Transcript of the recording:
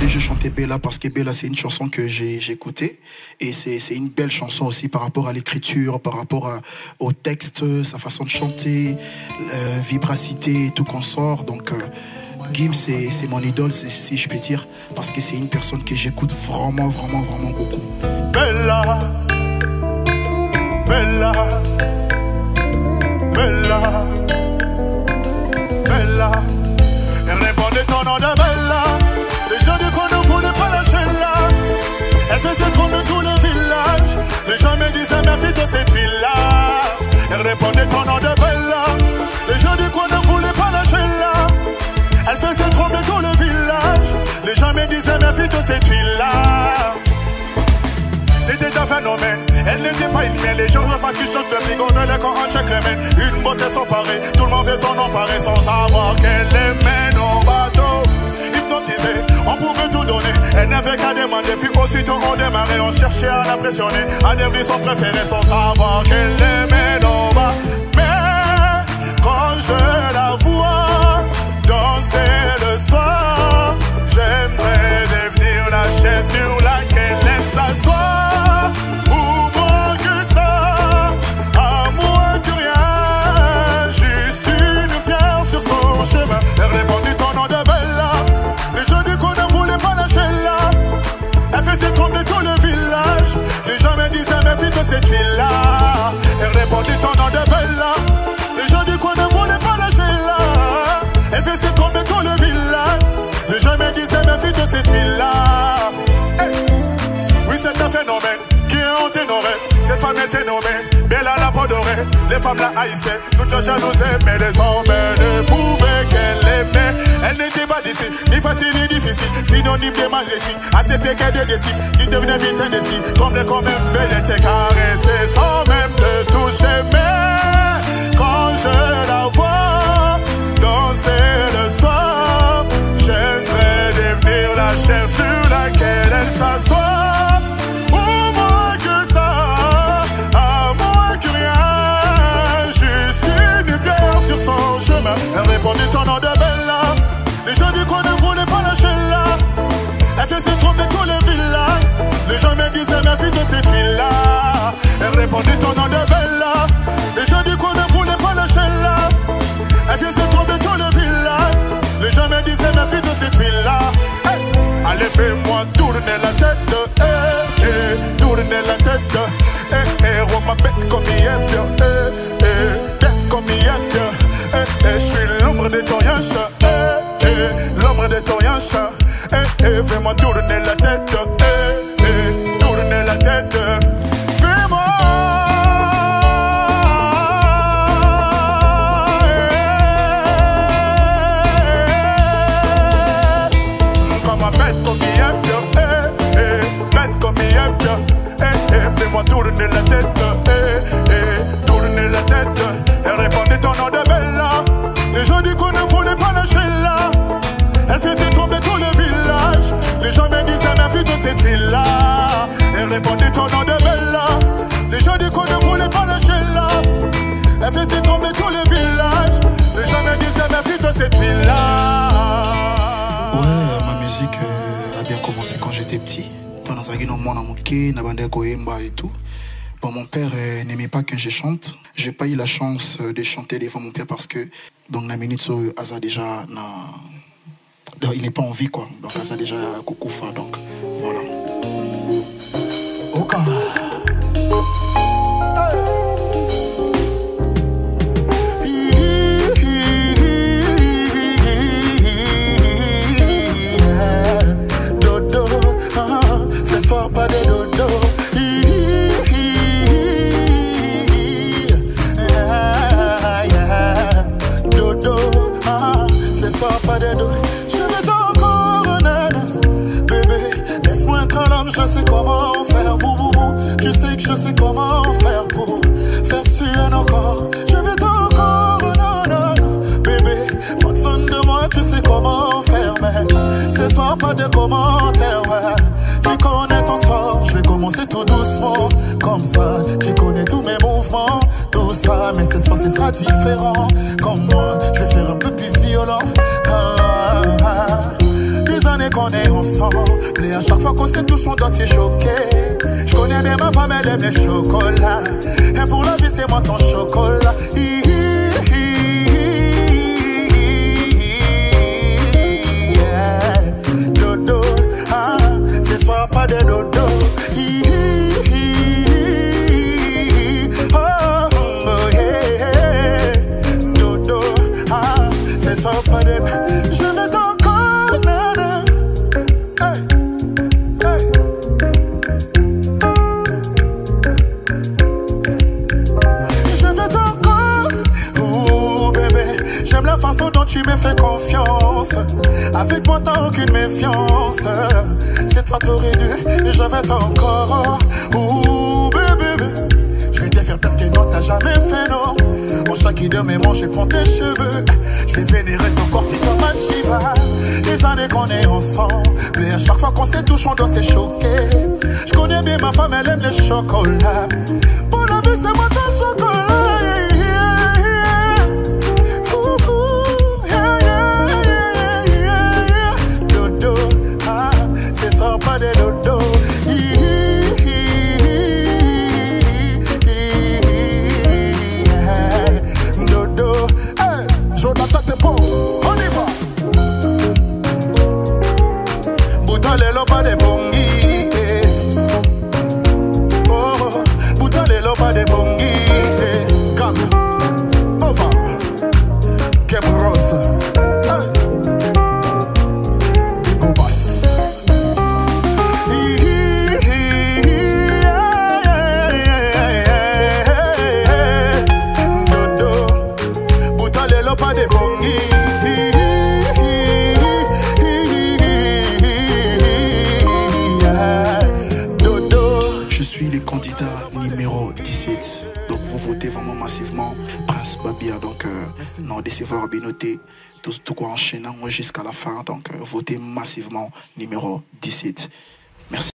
voulais juste chanter Bella parce que Bella c'est une chanson que j'ai écoutée et c'est une belle chanson aussi par rapport à l'écriture, par rapport au texte, sa façon de chanter, vibracité et tout qu'on sort. Donc Gims c'est mon idole si je peux dire parce que c'est une personne que j'écoute vraiment beaucoup. Bella, Bella, Bella, Bella. Elle répondait ton nom de Bella. Les gens du qu'on ne voulait pas lâcher là. Elle faisait trop de tous les villages. Les gens me disaient ma fille de cette ville-là. Elle répondait ton nom de Bella. Les gens du qu'on ne voulait pas lâcher là. Elle faisait trop de tous les villages. Les gens me disaient ma fille de cette ville-là. C'était un phénomène, elle n'était pas une mienne. Les gens refont qui chantent le bigot de l'écran en check les mains. Une beauté sans pareil, tout le monde fait son emparer sans savoir qu'elle les mène au bateau. Hypnotisée, on pouvait tout donner. Elle n'avait qu'à demander, puis aussitôt on démarrait. On cherchait à la pressionner, à devenir son préféré sans savoir qu'elle les mène au bas. Mais quand je la vois danser le soir, j'aimerais devenir la chaise sur laquelle elle s'assoit. Elle répondit ton nom de Bella. Les gens du qu'on ne voulaient pas lâcher là. Elle faisait tomber tout le village. Les gens me disaient mes filles de cette ville-là. Elle répondit ton nom de Bella. Les gens du qu'on ne voulaient pas lâcher là. Elle faisait tomber tout le village. Les gens me disaient mes filles de cette ville-là. Hey. Oui, c'est un phénomène qui est hanté nos rêves. Cette femme était nommée Bella la peau dorée. Les femmes la haïssaient, toutes la jalousaient. Mais les hommes ne pouvaient qu'elle aimait. Elle n'était pas d'ici, ni facile ni difficile. Synonyme de magnifique, accepter qu'elle de décide. Qui devenait vite indécis, comme les communs fait, elle était caressée sans même te toucher. Mais quand je la vois danser le soir, j'aimerais devenir la chair sur laquelle elle s'assoit. Elle répondit ton nom de Bella. Les gens du coin ne voulaient pas lâcher là. Elle faisait trembler tous les villages. Les gens me disaient ma fille de cette ville-là. Elle répondit ton nom de Bella. Les gens du coin ne voulaient pas lâcher là. Elle faisait trembler tous les villages. Les gens me disaient ma fille de cette ville-là. Hey. Allez fais-moi tourner la tête. Tourner la tête. Roma bête comme hier. Bête comme hier. Je suis l'ombre de ton yancha, l'ombre de ton yancha. Fais-moi tourner la tête, tourner la tête. Fais-moi comme un bête comme hier, bête comme hier. Fais-moi tourner la tête, tourner la tête. Elle répondait ton nom de Bella. Les gens du coup ne voulaient pas lâcher là. Elle faisait trembler tout le village. Les gens me disaient ma fille de cette ville-là. Elle répondait ton nom de Bella. Les gens du coup ne voulaient pas lâcher là. Elle faisait trembler tout le village. Les gens me disaient ma fille de cette ville-là. Ouais, ma musique a bien commencé quand j'étais petit. Dans Zagino Monamuke, Nabande Koemba et tout. Bon, mon père n'aimait pas que je chante. J'ai pas eu la chance de chanter devant mon père parce que donc la minute sur Asa déjà il n'est pas en vie quoi. Donc Asa déjà Koukoufa donc voilà. Oka. Dodo, ce soir pas de dodo. Ce soir pas de dos. Je vais t'encore nana. Bébé, laisse-moi être l'homme. Je sais comment faire boubou. Tu sais que je sais comment faire pour faire suer nos corps. Je vais t'encore nana. Bébé, pas de son de moi. Tu sais comment faire. Mais ce soir pas de commentaires. Ouais. Tu connais ton sort. Je vais commencer tout doucement. Comme ça, tu connais tous mes mouvements. Tout ça, mais cette fois ce sera différent. Comme moi, je vais faire un peu plus violent. Des années années qu'on est ensemble, et à chaque fois qu'on se touche, on doit s'y choquer. Je connais bien ma femme, elle aime les chocolats. Et pour la vie, c'est moi ton chocolat. Yeah. Dodo, ah, ce soir pas de dodo. Oh, yeah. Dodo, ah, ce soir pas de dodo. Je vais t'encore, nana. Hey, hey. Je vais t'encore, ouh bébé. J'aime la façon dont tu me fais confiance. Avec moi t'as aucune méfiance. Cette fois t'aurais dû, je vais t'encore, ouh bébé. Je vais te faire parce que non t'as jamais fait non. Mon chat qui dort mais moi je prends tes cheveux. Je vais vénérer ton corps si toi ma Shiva. Les années qu'on est ensemble, mais à chaque fois qu'on se touche on doit se choquer. Je connais bien ma femme, elle aime les chocolats. Pour la vie c'est moi ton chocolat. Yeah, yeah, yeah. Ouh, ouh, yeah, yeah, yeah, yeah. Dodo, ah, c'est ça pas de dodo. Dodo, hey, Jonathan Tepo, on y va. Bouton les lopas de bongi. Oh, bouton les lopas de bongi. Come, over. Kebros. Hey. Bingo bass. Pas de bongi. Dodo. Je suis le candidat numéro 17. Donc vous votez vraiment massivement Prince Babia. Donc non décevoir Binoté. Tout quoi enchaînant jusqu'à la fin. Donc votez massivement numéro 17.